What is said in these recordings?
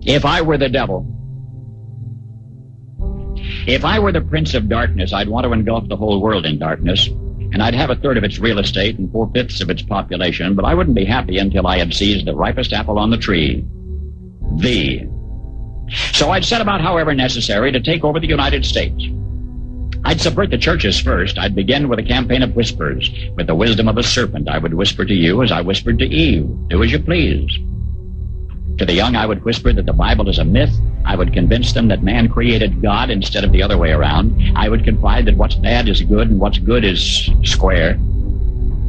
If I were the devil, if I were the prince of darkness, I'd want to engulf the whole world in darkness, and I'd have a third of its real estate and 4/5 of its population, but I wouldn't be happy until I had seized the ripest apple on the tree. So I'd set about, however necessary, to take over the United States. I'd subvert the churches first. I'd begin with a campaign of whispers. With the wisdom of a serpent, I would whisper to you as I whispered to Eve, do as you please. To the young, I would whisper that the Bible is a myth. I would convince them that man created God instead of the other way around. I would confide that what's bad is good and what's good is square.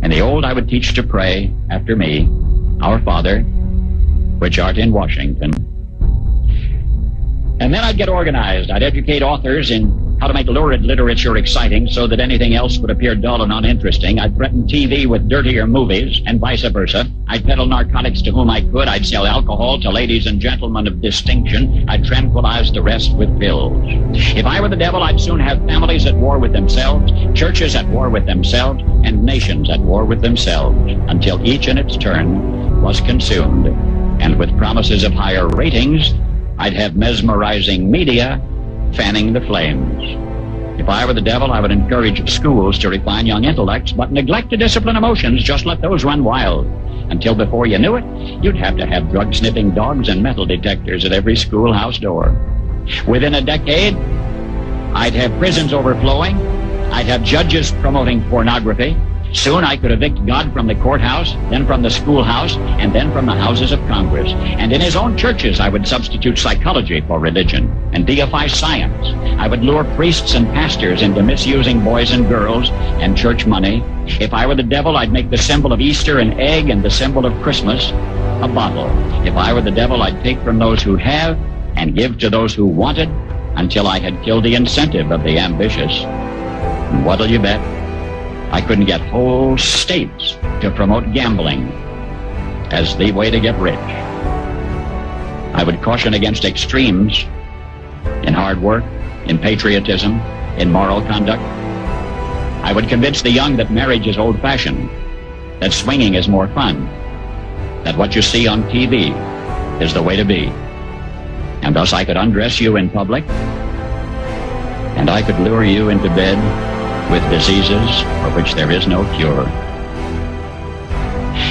And the old I would teach to pray after me, Our Father, which art in Washington. And then I'd get organized. I'd educate authors in how to make lurid literature exciting so that anything else would appear dull and uninteresting. I'd threaten TV with dirtier movies and vice versa. I'd peddle narcotics to whom I could. I'd sell alcohol to ladies and gentlemen of distinction. I'd tranquilize the rest with pills. If I were the devil, I'd soon have families at war with themselves, churches at war with themselves, and nations at war with themselves, until each in its turn was consumed. And with promises of higher ratings, I'd have mesmerizing media fanning the flames. If I were the devil, I would encourage schools to refine young intellects, but neglect to discipline emotions. Just let those run wild. Until before you knew it, you'd have to have drug-sniffing dogs and metal detectors at every schoolhouse door. Within a decade, I'd have prisons overflowing. I'd have judges promoting pornography. Soon I could evict God from the courthouse, then from the schoolhouse, and then from the houses of Congress. And in his own churches, I would substitute psychology for religion and deify science. I would lure priests and pastors into misusing boys and girls and church money. If I were the devil, I'd make the symbol of Easter an egg and the symbol of Christmas a bottle. If I were the devil, I'd take from those who have and give to those who wanted until I had killed the incentive of the ambitious. And what'll you bet? I couldn't get whole states to promote gambling as the way to get rich. I would caution against extremes in hard work, in patriotism, in moral conduct. I would convince the young that marriage is old-fashioned, that swinging is more fun, that what you see on TV is the way to be. And thus I could undress you in public, and I could lure you into bed with diseases for which there is no cure.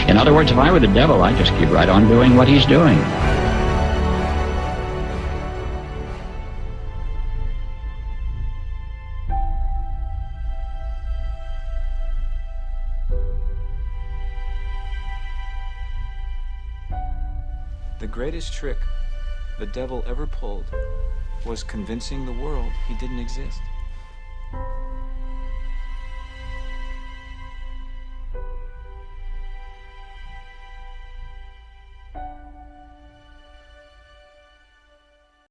In other words, if I were the devil, I'd just keep right on doing what he's doing. The greatest trick the devil ever pulled was convincing the world he didn't exist.